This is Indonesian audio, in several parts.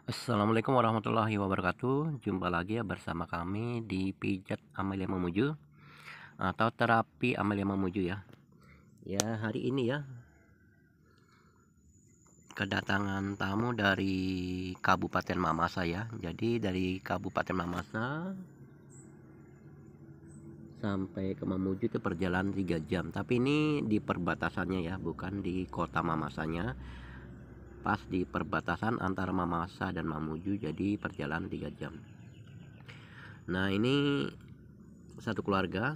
Assalamualaikum warahmatullahi wabarakatuh. Jumpa lagi ya bersama kami di Pijat Amelia Mamuju atau terapi Amelia Mamuju ya. Ya, hari ini ya kedatangan tamu dari Kabupaten Mamasa ya. Jadi dari Kabupaten Mamasa sampai ke Mamuju itu perjalanan 3 jam. Tapi ini di perbatasannya ya, bukan di kota Mamasanya. Pas di perbatasan antara Mamasa dan Mamuju, jadi perjalanan 3 jam. Nah, ini satu keluarga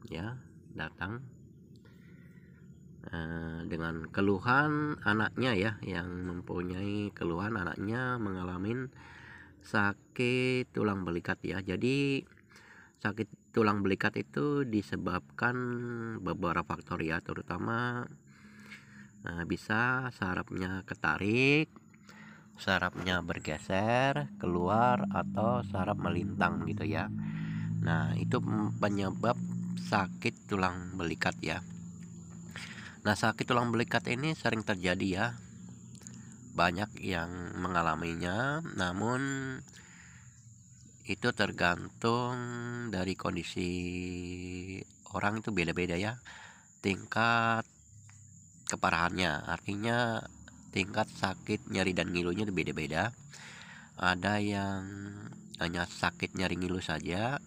ya datang dengan keluhan anaknya ya, yang mempunyai keluhan anaknya mengalami sakit tulang belikat ya. Jadi sakit tulang belikat itu disebabkan beberapa faktor ya, terutama bisa sarafnya ketarik, sarafnya bergeser keluar, atau saraf melintang gitu ya. Nah, itu penyebab sakit tulang belikat ya. Nah, sakit tulang belikat ini sering terjadi ya. Banyak yang mengalaminya, namun itu tergantung dari kondisi orang, itu beda-beda ya. Tingkat keparahannya, artinya tingkat sakit, nyeri dan ngilunya itu beda-beda. Ada yang hanya sakit nyeri ngilu saja,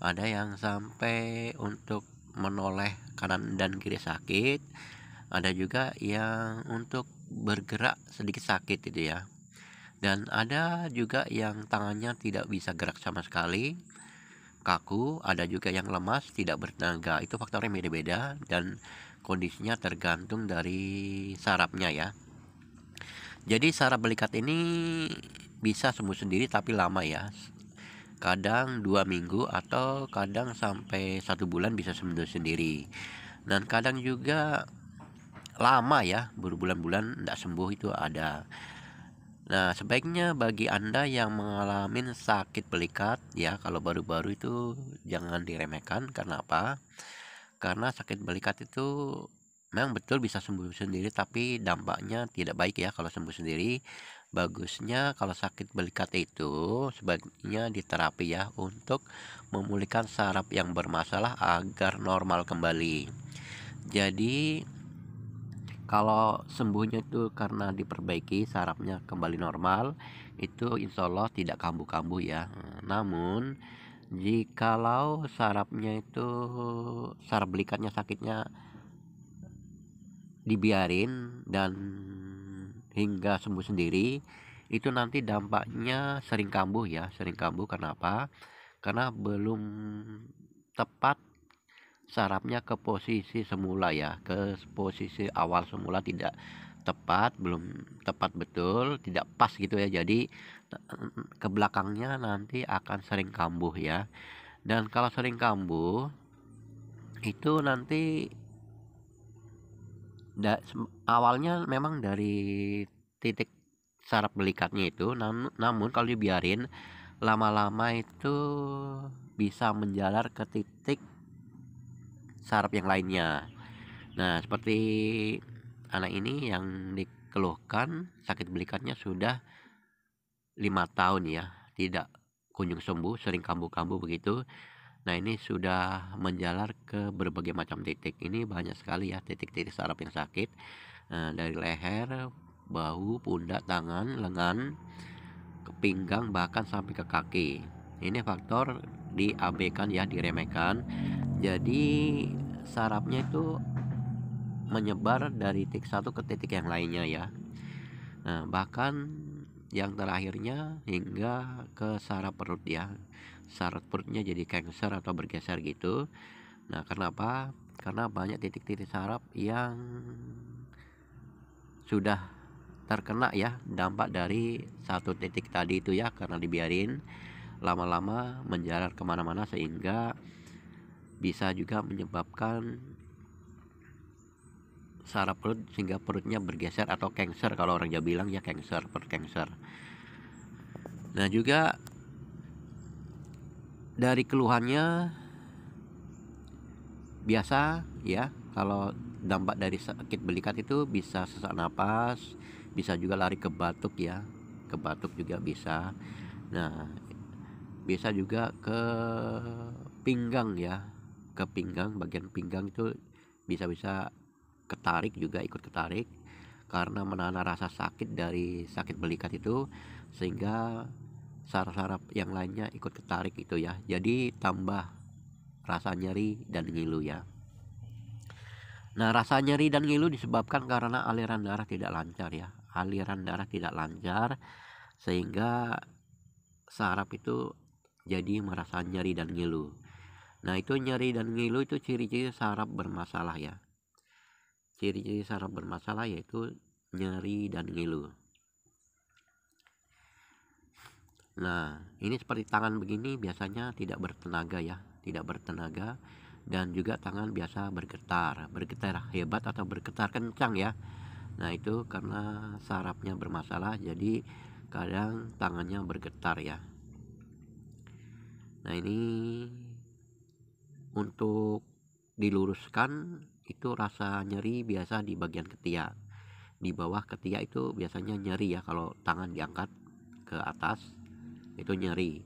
ada yang sampai untuk menoleh kanan dan kiri sakit, ada juga yang untuk bergerak sedikit sakit itu ya, dan ada juga yang tangannya tidak bisa gerak sama sekali, kaku. Ada juga yang lemas, tidak bertenaga. Itu faktornya beda-beda dan kondisinya tergantung dari sarafnya ya. Jadi saraf belikat ini bisa sembuh sendiri tapi lama ya, kadang 2 minggu atau kadang sampai 1 bulan bisa sembuh sendiri, dan kadang juga lama ya, berbulan-bulan tidak sembuh itu ada. Nah, sebaiknya bagi Anda yang mengalami sakit belikat ya, kalau baru-baru itu jangan diremehkan. Karena apa? Karena sakit belikat itu memang betul bisa sembuh sendiri, tapi dampaknya tidak baik ya kalau sembuh sendiri. Bagusnya kalau sakit belikat itu sebaiknya diterapi ya, untuk memulihkan saraf yang bermasalah agar normal kembali. Jadi kalau sembuhnya itu karena diperbaiki sarafnya kembali normal, itu insya Allah tidak kambuh-kambuh ya. Namun jikalau sarafnya itu, saraf belikatnya sakitnya dibiarin dan hingga sembuh sendiri, itu nanti dampaknya sering kambuh ya, sering kambuh. Kenapa? Karena belum tepat sarafnya ke posisi semula ya, ke posisi awal semula tidak tepat, belum tepat betul, tidak pas gitu ya. Jadi ke belakangnya nanti akan sering kambuh ya. Dan kalau sering kambuh itu nanti awalnya memang dari titik saraf belikatnya itu, namun kalau dibiarin lama-lama itu bisa menjalar ke titik saraf yang lainnya. Nah, seperti anak ini yang dikeluhkan sakit belikatnya sudah 5 tahun ya, tidak kunjung sembuh, sering kambuh-kambuh begitu. Nah, ini sudah menjalar ke berbagai macam titik. Ini banyak sekali ya titik-titik saraf yang sakit, dari leher, bahu, pundak, tangan, lengan, ke pinggang, bahkan sampai ke kaki. Ini faktor diabaikan ya, diremehkan. Jadi sarafnya itu menyebar dari titik satu ke titik yang lainnya ya. Nah, bahkan yang terakhirnya hingga ke saraf perut ya. Saraf perutnya jadi cancer atau bergeser gitu. Nah, kenapa? Karena banyak titik-titik saraf yang sudah terkena ya dampak dari satu titik tadi itu ya, karena dibiarin lama-lama menjalar kemana-mana, sehingga bisa juga menyebabkan saraf perut sehingga perutnya bergeser atau cancer, kalau orang Jawa bilang ya cancer, perut cancer. Nah, juga dari keluhannya biasa ya, kalau dampak dari sakit belikat itu bisa sesak napas, bisa juga lari ke batuk ya, ke batuk juga bisa. Nah, bisa juga ke pinggang ya, ke pinggang, bagian pinggang itu bisa ketarik juga, ikut ketarik karena menahan rasa sakit dari sakit belikat itu, sehingga saraf-saraf yang lainnya ikut ketarik itu ya, jadi tambah rasa nyeri dan ngilu ya. Nah, rasa nyeri dan ngilu disebabkan karena aliran darah tidak lancar ya, aliran darah tidak lancar sehingga saraf itu jadi merasa nyeri dan ngilu. Nah, itu nyeri dan ngilu itu ciri-ciri saraf bermasalah ya. Ciri-ciri saraf bermasalah yaitu nyeri dan ngilu. Nah, ini seperti tangan begini biasanya tidak bertenaga ya, tidak bertenaga, dan juga tangan biasa bergetar hebat atau bergetar kencang ya. Nah, itu karena sarafnya bermasalah, jadi kadang tangannya bergetar ya. Nah, ini untuk diluruskan, itu rasa nyeri biasa di bagian ketiak. Di bawah ketiak itu biasanya nyeri ya, kalau tangan diangkat ke atas itu nyeri,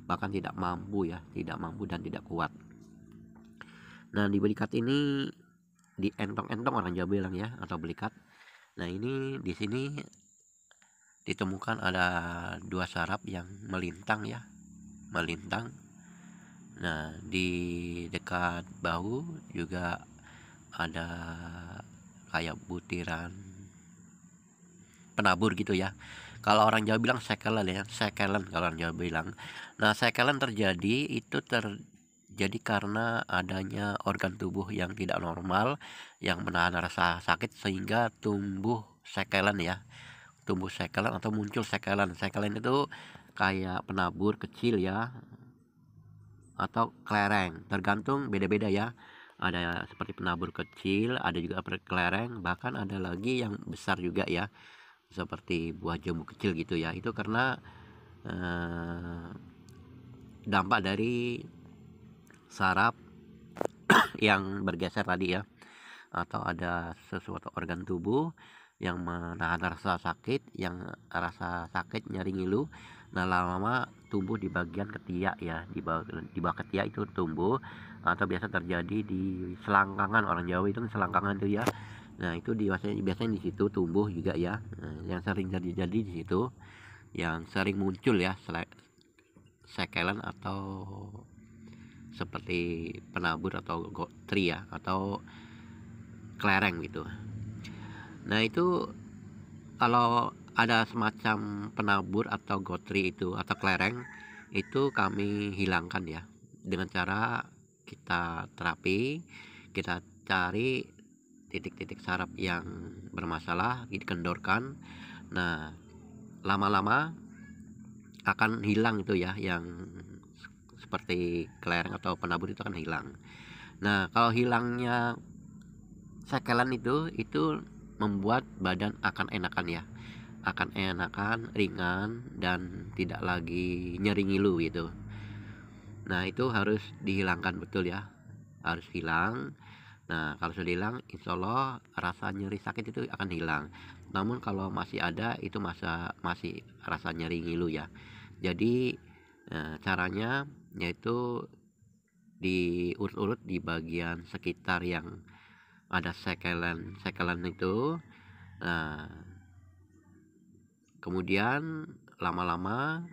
bahkan tidak mampu dan tidak kuat. Nah, di belikat ini, di entong-entong orang Jawa bilang ya, atau belikat. Nah, ini di sini ditemukan ada 2 saraf yang melintang ya, melintang. Nah, di dekat bahu juga ada kayak butiran penabur gitu ya. Kalau orang Jawa bilang sekelen ya, sekelen kalau orang Jawa bilang. Nah, sekelen terjadi itu terjadi karena adanya organ tubuh yang tidak normal yang menahan rasa sakit sehingga tumbuh sekelen ya. Tumbuh sekelen atau muncul sekelen. Sekelen itu kayak penabur kecil ya, atau kelereng, tergantung beda-beda ya. Ada seperti penabur kecil, ada juga kelereng, bahkan ada lagi yang besar juga ya, seperti buah jambu kecil gitu ya. Itu karena dampak dari saraf yang bergeser tadi ya, atau ada sesuatu organ tubuh yang menahan rasa sakit, nyeri ngilu. Nah, lama-lama tumbuh di bagian ketiak ya, di bawah ketiak itu tumbuh, atau biasa terjadi di selangkangan, orang Jawa itu selangkangan itu ya. Nah, itu biasanya di situ tumbuh juga ya. Nah, yang sering jadi di situ, yang sering muncul ya, sekelen atau seperti penabur atau gotri ya, atau kelereng gitu. Nah, itu kalau ada semacam penabur atau gotri itu atau kelereng, itu kami hilangkan ya dengan cara kita terapi, kita cari titik-titik saraf yang bermasalah, dikendorkan. Nah, lama-lama akan hilang itu ya, yang seperti kelereng atau penabur itu akan hilang. Nah, kalau hilangnya sekelen itu membuat badan akan enakan ya, akan enakan, ringan, dan tidak lagi nyeri ngilu gitu. Nah, itu harus dihilangkan betul ya, harus hilang. Nah, kalau sudah hilang, insya Allah rasa nyeri sakit itu akan hilang. Namun kalau masih ada, itu masih rasa nyeri ngilu ya. Jadi caranya yaitu diurut-urut di bagian sekitar yang ada sekelen itu. Nah, kemudian lama-lama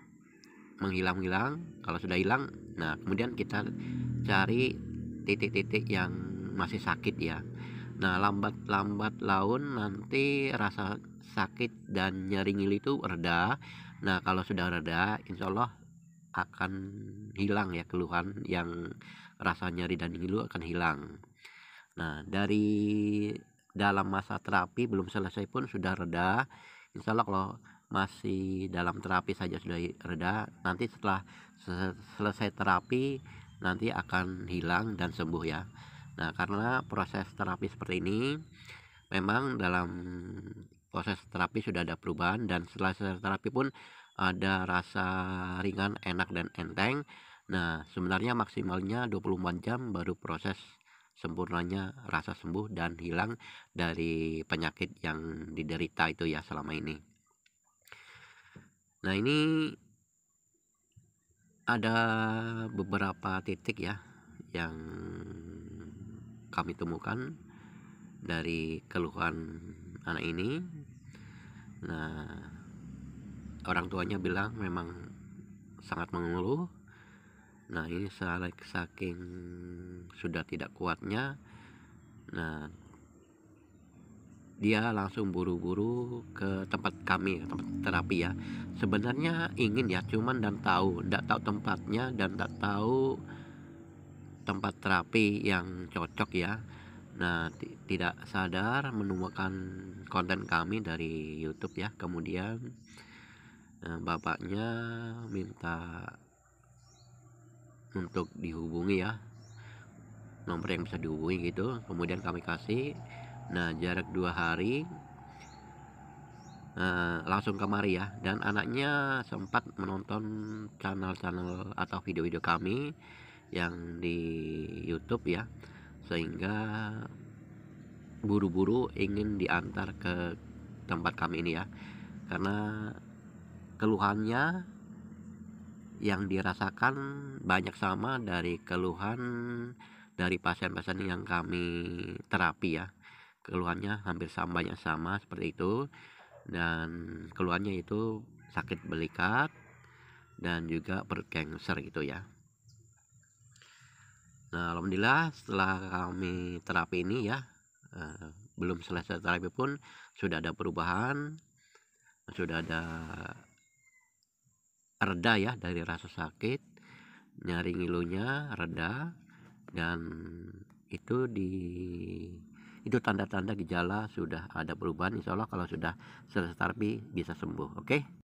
menghilang. Kalau sudah hilang, nah kemudian kita cari titik-titik yang masih sakit ya. Nah, lambat laun nanti rasa sakit dan nyeri ngilu itu reda. Nah, kalau sudah reda, insya Allah akan hilang ya keluhan yang rasa nyeri dan ngilu akan hilang. Nah, dari dalam masa terapi belum selesai pun sudah reda. Insya Allah kalau masih dalam terapi saja sudah reda, nanti setelah selesai terapi nanti akan hilang dan sembuh ya. Nah, karena proses terapi seperti ini, memang dalam proses terapi sudah ada perubahan, dan setelah selesai terapi pun ada rasa ringan, enak, dan enteng. Nah, sebenarnya maksimalnya 24 jam baru proses sempurnanya rasa sembuh dan hilang dari penyakit yang diderita itu ya selama ini. Nah, ini ada beberapa titik ya yang kami temukan dari keluhan anak ini. Nah, orang tuanya bilang memang sangat mengeluh. Nah, ini saking sudah tidak kuatnya, nah dia langsung buru-buru ke tempat kami, tempat terapi ya. Sebenarnya ingin ya, cuman tidak tahu tempatnya dan tidak tahu tempat terapi yang cocok ya. Nah, tidak sadar menemukan konten kami dari YouTube ya. Kemudian bapaknya minta untuk dihubungi ya, nomor yang bisa dihubungi gitu. Kemudian kami kasih. Nah, jarak 2 hari langsung kemari ya, dan anaknya sempat menonton channel-channel atau video-video kami yang di YouTube ya, sehingga buru-buru ingin diantar ke tempat kami ini ya, karena keluhannya yang dirasakan banyak sama dari keluhan dari pasien-pasien yang kami terapi ya. Keluhannya hampir banyak sama seperti itu, dan keluhannya itu sakit belikat dan juga perut cancer gitu ya. Nah, alhamdulillah setelah kami terapi ini ya, belum selesai terapi pun sudah ada perubahan, sudah ada reda ya dari rasa sakit, nyari ngilunya reda, dan itu tanda-tanda gejala sudah ada perubahan. Insya Allah kalau sudah selesai terapi bisa sembuh. Oke.